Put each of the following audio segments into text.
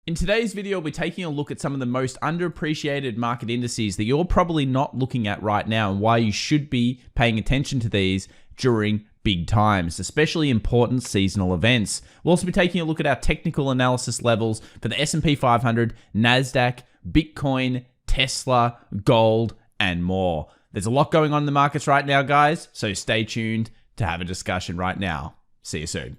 In today's video, we're taking a look at some of the most underappreciated market indices that you're probably not looking at right now and why you should be paying attention to these during big times, especially important seasonal events. We'll also be taking a look at our technical analysis levels for the S&P 500, NASDAQ, Bitcoin, Tesla, gold, and more. There's a lot going on in the markets right now, guys, so stay tuned to have a discussion right now. See you soon.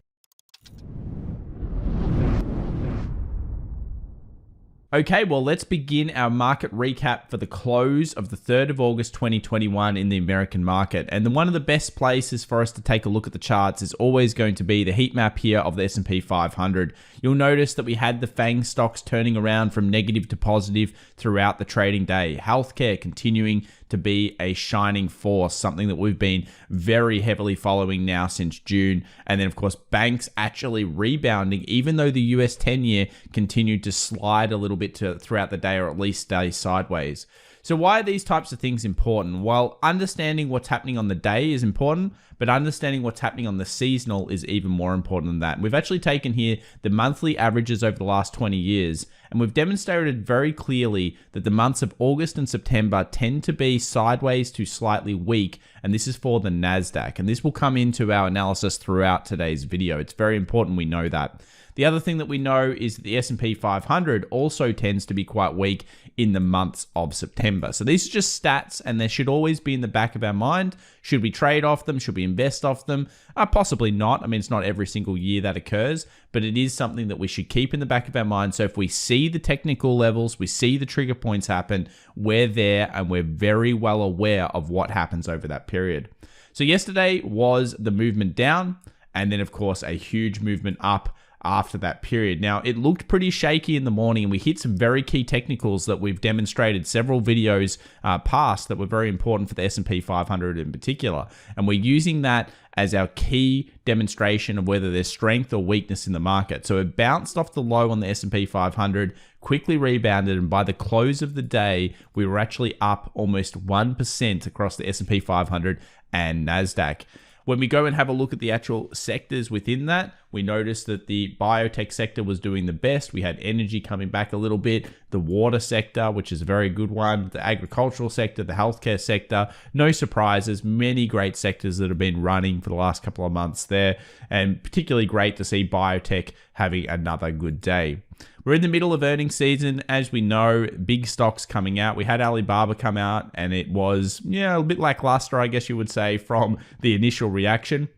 Okay, well, let's begin our market recap for the close of the 3rd of August 2021 in the American market. And one of the best places for us to take a look at the charts is always going to be the heat map here of the S&P 500. You'll notice that we had the FANG stocks turning around from negative to positive throughout the trading day. Healthcare continuing to be a shining force, something that we've been very heavily following now since June. And then, of course, banks actually rebounding, even though the US 10-year continued to slide a little bit throughout the day, or at least stay sideways. So why are these types of things important? Well, understanding what's happening on the day is important, but understanding what's happening on the seasonal is even more important than that. We've actually taken here the monthly averages over the last 20 years, and we've demonstrated very clearly that the months of August and September tend to be sideways to slightly weak, and this is for the NASDAQ, and this will come into our analysis throughout today's video. It's very important we know that. The other thing that we know is that the S&P 500 also tends to be quite weak in the months of September. So these are just stats, and they should always be in the back of our mind. Should we trade off them? Should we invest off them? Possibly not. I mean, it's not every single year that occurs, but it is something that we should keep in the back of our mind. So if we see the technical levels, we see the trigger points happen, we're there and we're very well aware of what happens over that period. So yesterday was the movement down, and then of course a huge movement up after that period. Now, it looked pretty shaky in the morning, and we hit some very key technicals that we've demonstrated several videos past that were very important for the S&P 500 in particular. And we're using that as our key demonstration of whether there's strength or weakness in the market. So it bounced off the low on the S&P 500, quickly rebounded, and by the close of the day, we were actually up almost 1% across the S&P 500 and NASDAQ. When we go and have a look at the actual sectors within that, we noticed that the biotech sector was doing the best. We had energy coming back a little bit, the water sector, which is a very good one, the agricultural sector, the healthcare sector. No surprises, many great sectors that have been running for the last couple of months there, and particularly great to see biotech having another good day. We're in the middle of earnings season. As we know, big stocks coming out. We had Alibaba come out, and it was, a bit lackluster, I guess you would say, from the initial reaction.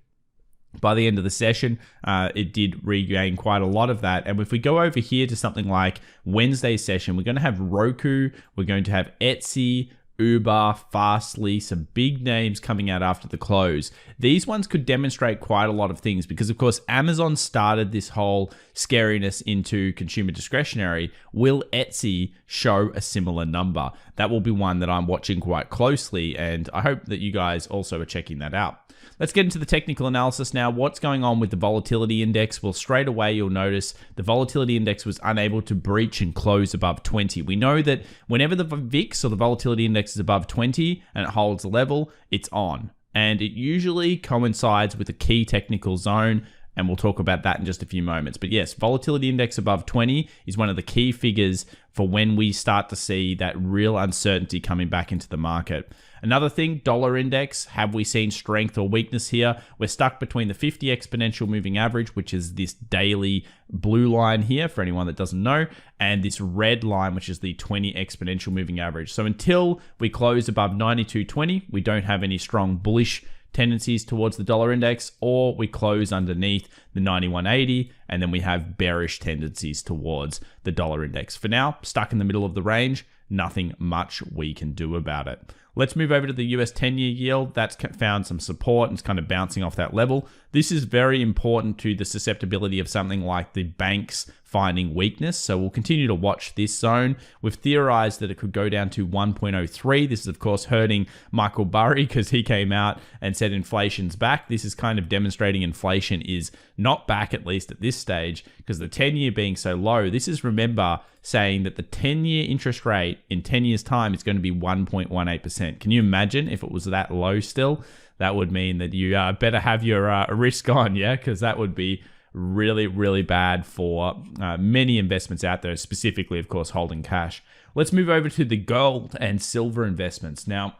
By the end of the session, it did regain quite a lot of that. And if we go over here to something like Wednesday's session, we're going to have Roku, we're going to have Etsy, Uber, Fastly, some big names coming out after the close. These ones could demonstrate quite a lot of things because, of course, Amazon started this whole scariness into consumer discretionary. Will Etsy show a similar number? That will be one that I'm watching quite closely, and I hope that you guys also are checking that out. Let's get into the technical analysis now. What's going on with the volatility index? Well, straight away, you'll notice the volatility index was unable to breach and close above 20. We know that whenever the VIX or the volatility index is above 20 and it holds a level, it's on. And it usually coincides with a key technical zone, and we'll talk about that in just a few moments. But yes, volatility index above 20 is one of the key figures for when we start to see that real uncertainty coming back into the market. Another thing, dollar index, have we seen strength or weakness here? We're stuck between the 50 exponential moving average, which is this daily blue line here for anyone that doesn't know, and this red line, which is the 20 exponential moving average. So until we close above 92.20, we don't have any strong bullish tendencies towards the dollar index, or we close underneath the 91.80, and then we have bearish tendencies towards the dollar index. For now, stuck in the middle of the range, nothing much we can do about it. Let's move over to the US 10-year yield. That's found some support and it's kind of bouncing off that level. This is very important to the susceptibility of something like the banks finding weakness. So we'll continue to watch this zone. We've theorized that it could go down to 1.03. This is, of course, hurting Michael Burry because he came out and said inflation's back. This is kind of demonstrating inflation is not back, at least at this stage, because the 10-year being so low. This is, remember, saying that the 10-year interest rate in 10 years' time is going to be 1.18%. Can you imagine if it was that low still? That would mean that you better have your risk on, yeah? Because that would be really, really bad for many investments out there, specifically, of course, holding cash. Let's move over to the gold and silver investments. Now,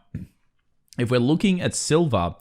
if we're looking at silver,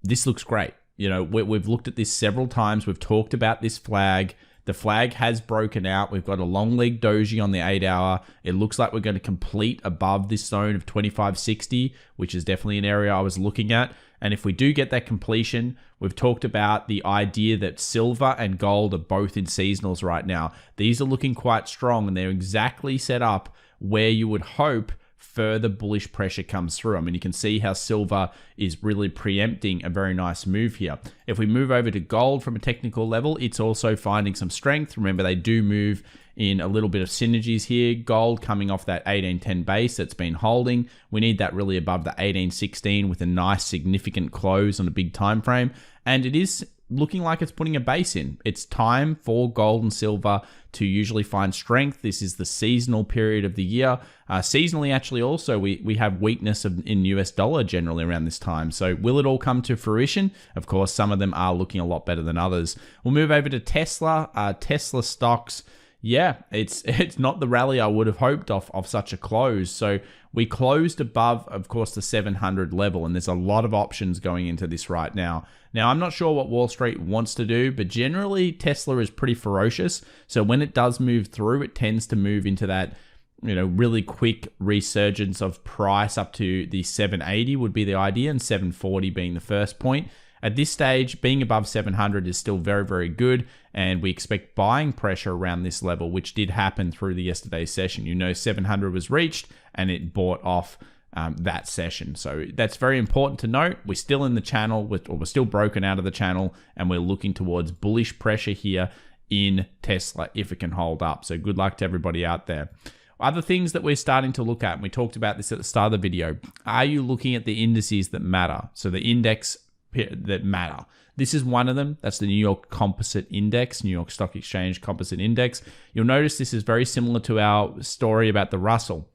this looks great. We've looked at this several times. We've talked about this flag. The flag has broken out. We've got a long leg doji on the 8 hour. It looks like we're going to complete above this zone of 2560, which is definitely an area I was looking at. And if we do get that completion, we've talked about the idea that silver and gold are both in seasonals right now. These are looking quite strong, and they're exactly set up where you would hope further bullish pressure comes through. I mean, you can see how silver is really preempting a very nice move here. If we move over to gold from a technical level, it's also finding some strength. Remember, they do move in a little bit of synergies here. Gold coming off that 1810 base that's been holding. We need that really above the 1816 with a nice significant close on a big time frame. And it is looking like it's putting a base in. It's time for gold and silver to usually find strength. This is the seasonal period of the year. Seasonally, actually, also, we have weakness in US dollar generally around this time. So will it all come to fruition? Of course, some of them are looking a lot better than others. We'll move over to Tesla. Tesla stocks, yeah, it's not the rally I would have hoped of such a close. So we closed above, of course, the 700 level, and there's a lot of options going into this right now. Now, I'm not sure what Wall Street wants to do, but generally Tesla is pretty ferocious. So when it does move through, it tends to move into that, really quick resurgence of price up to the 780 would be the idea, and 740 being the first point. At this stage, being above 700 is still very, very good, and we expect buying pressure around this level, which did happen through the yesterday's session. 700 was reached, and it bought off that session. So that's very important to note. We're still in the channel, we're still broken out of the channel, and we're looking towards bullish pressure here in Tesla if it can hold up. So good luck to everybody out there. Other things that we're starting to look at, and we talked about this at the start of the video, are you looking at the indices that matter? So the index that matter. This is one of them. That's the New York Composite Index, New York Stock Exchange Composite Index. You'll notice this is very similar to our story about the Russell.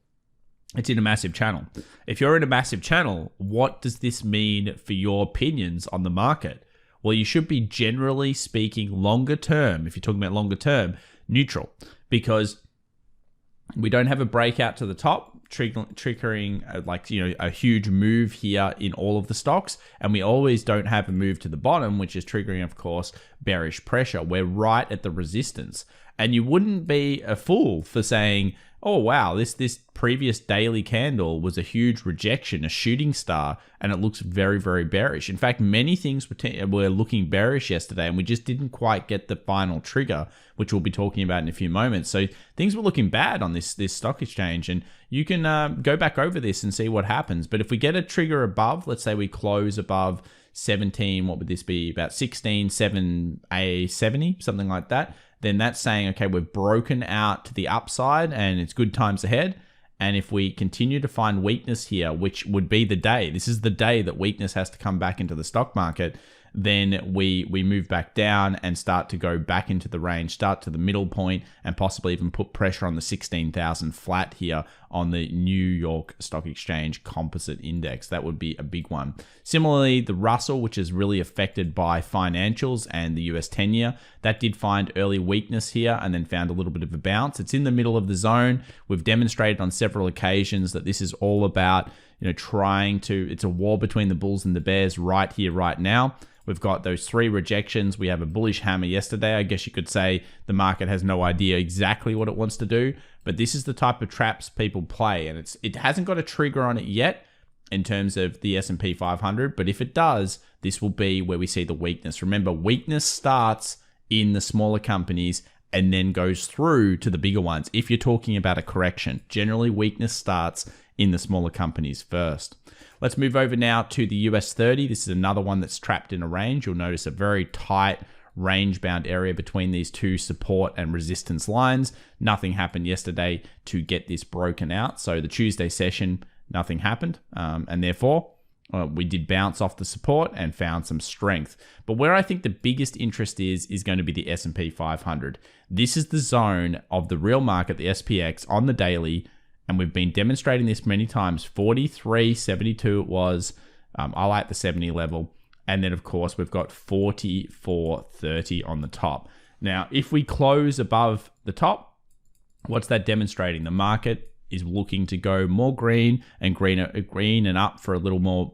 It's in a massive channel. If you're in a massive channel, what does this mean for your opinions on the market? Well, you should be, generally speaking, longer term, if you're talking about longer term, neutral, because we don't have a breakout to the top, triggering a huge move here in all of the stocks, and we always don't have a move to the bottom, which is triggering, of course, bearish pressure. We're right at the resistance, and you wouldn't be a fool for saying, oh wow, this previous daily candle was a huge rejection, a shooting star, and it looks very, very bearish. In fact, many things were looking bearish yesterday, and we just didn't quite get the final trigger, which we'll be talking about in a few moments. So things were looking bad on this stock exchange, and you can go back over this and see what happens. But if we get a trigger above, let's say we close above 17, what would this be? About 16, 7A70, something like that. Then that's saying, okay, we've broken out to the upside and it's good times ahead. And if we continue to find weakness here, which would be the day, this is the day that weakness has to come back into the stock market, then we move back down and start to go back into the range, start to the middle point, and possibly even put pressure on the 16,000 flat here on the New York Stock Exchange Composite Index. That would be a big one. Similarly, the Russell, which is really affected by financials and the US 10-year, that did find early weakness here and then found a little bit of a bounce. It's in the middle of the zone. We've demonstrated on several occasions that this is all about, it's a war between the bulls and the bears right here, right now. We've got those 3 rejections. We have a bullish hammer yesterday. I guess you could say the market has no idea exactly what it wants to do, but this is the type of traps people play, and it hasn't got a trigger on it yet in terms of the S&P 500, but if it does, this will be where we see the weakness. Remember, weakness starts in the smaller companies and then goes through to the bigger ones. If you're talking about a correction, generally weakness starts in the smaller companies first. Let's move over now to the US 30. This is another one that's trapped in a range. You'll notice a very tight range-bound area between these two support and resistance lines. Nothing happened yesterday to get this broken out. So the Tuesday session, nothing happened. And therefore, we did bounce off the support and found some strength. But where I think the biggest interest is going to be the S&P 500. This is the zone of the real market, the SPX, on the daily. And we've been demonstrating this many times. 43.72 it was. I like the 70 level. And then, of course, we've got 44.30 on the top. Now, if we close above the top, what's that demonstrating? The market is looking to go more green and green and up for a little more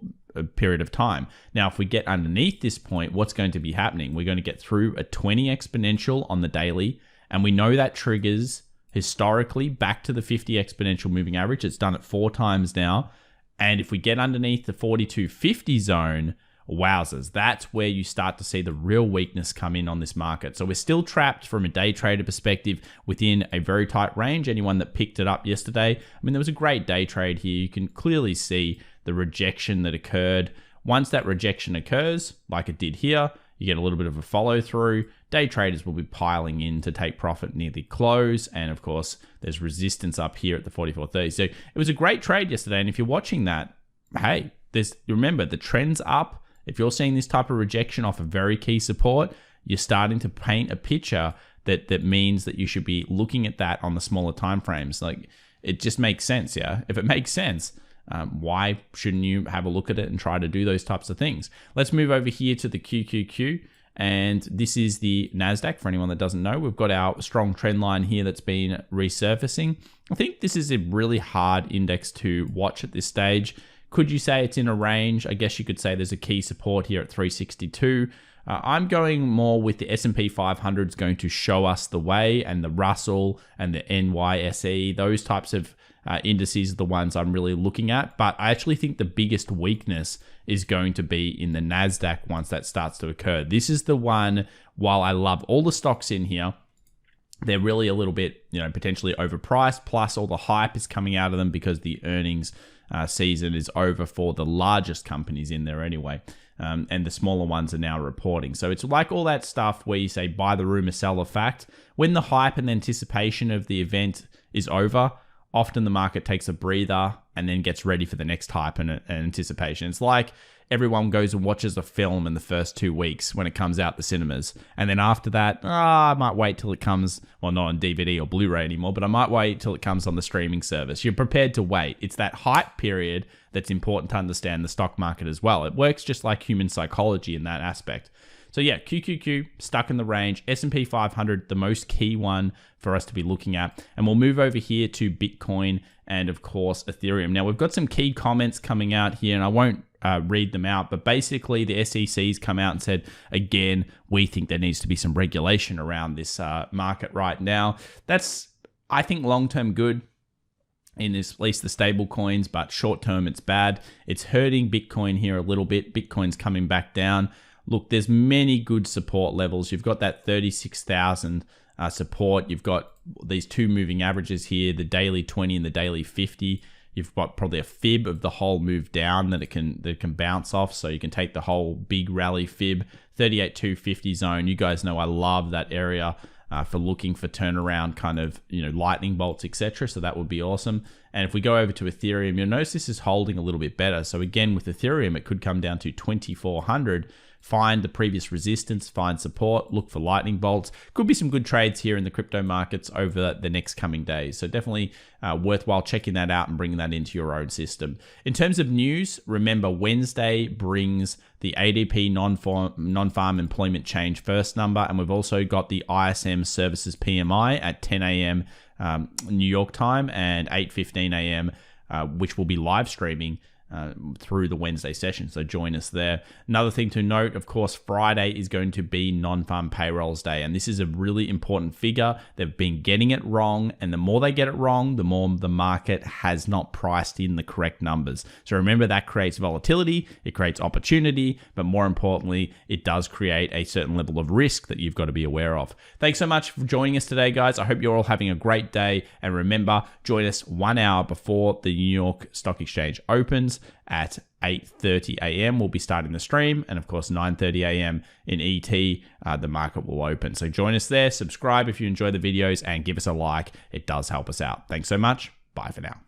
period of time. Now, if we get underneath this point, what's going to be happening? We're going to get through a 20 exponential on the daily, and we know that triggers historically back to the 50 exponential moving average. It's done it 4 times now. And if we get underneath the 42.50 zone, wowzers, that's where you start to see the real weakness come in on this market. So we're still trapped from a day trader perspective within a very tight range. Anyone that picked it up yesterday, I mean, there was a great day trade here. You can clearly see the rejection that occurred. Once that rejection occurs, like it did here, you get a little bit of a follow through. Day traders will be piling in to take profit near the close. And of course, there's resistance up here at the 44.30. So it was a great trade yesterday. And if you're watching that, hey, remember the trend's up. If you're seeing this type of rejection off a very key support, you're starting to paint a picture that means that you should be looking at that on the smaller time frames. Like, it just makes sense, yeah? If it makes sense, why shouldn't you have a look at it and try to do those types of things? Let's move over here to the QQQ. And this is the NASDAQ. For anyone that doesn't know, we've got our strong trend line here that's been resurfacing. I think this is a really hard index to watch at this stage. Could you say it's in a range? I guess you could say there's a key support here at 362. I'm going more with the S&P 500 is going to show us the way, and the Russell and the NYSE, those types of indices are the ones I'm really looking at. But I actually think the biggest weakness is going to be in the NASDAQ once that starts to occur. This is the one, while I love all the stocks in here, they're really a little bit, potentially overpriced. Plus all the hype is coming out of them because the earnings season is over for the largest companies in there anyway. And the smaller ones are now reporting. So it's like all that stuff where you say, buy the rumor, sell the fact. When the hype and the anticipation of the event is over, often the market takes a breather and then gets ready for the next hype and anticipation. It's like everyone goes and watches a film in the first 2 weeks when it comes out the cinemas. And then after that, I might wait till it comes, well, not on DVD or Blu-ray anymore, but I might wait till it comes on the streaming service. You're prepared to wait. It's that hype period that's important to understand the stock market as well. It works just like human psychology in that aspect. So yeah, QQQ stuck in the range, S&P 500, the most key one for us to be looking at. And we'll move over here to Bitcoin and of course Ethereum. Now we've got some key comments coming out here, and I won't read them out, but basically the SEC's come out and said, again, we think there needs to be some regulation around this market right now. That's, I think, long-term good in this, at least the stable coins, but short-term it's bad. It's hurting Bitcoin here a little bit. Bitcoin's coming back down. Look, there's many good support levels. You've got that 36,000 support. You've got these 2 moving averages here, the daily 20 and the daily 50. You've got probably a fib of the whole move down that it can bounce off. So you can take the whole big rally fib, 38,250 zone. You guys know I love that area for looking for turnaround kind of, lightning bolts, etc. So that would be awesome. And if we go over to Ethereum, you'll notice this is holding a little bit better. So again, with Ethereum, it could come down to 2,400. Find the previous resistance, find support, look for lightning bolts. Could be some good trades here in the crypto markets over the next coming days. So definitely worthwhile checking that out and bringing that into your own system. In terms of news, remember Wednesday brings the ADP non-farm employment change first number, and we've also got the ISM services PMI at 10 a.m. New York time and 8:15 a.m., which will be live streaming through the Wednesday session. So join us there. Another thing to note, of course, Friday is going to be non-farm payrolls day. And this is a really important figure. They've been getting it wrong. And the more they get it wrong, the more the market has not priced in the correct numbers. So remember, that creates volatility. It creates opportunity. But more importantly, it does create a certain level of risk that you've got to be aware of. Thanks so much for joining us today, guys. I hope you're all having a great day. And remember, join us 1 hour before the New York Stock Exchange opens. At 8:30 a.m. we'll be starting the stream, and of course 9:30 a.m. in ET the market will open. So join us there, subscribe if you enjoy the videos, and give us a like. It does help us out. Thanks so much. Bye for now.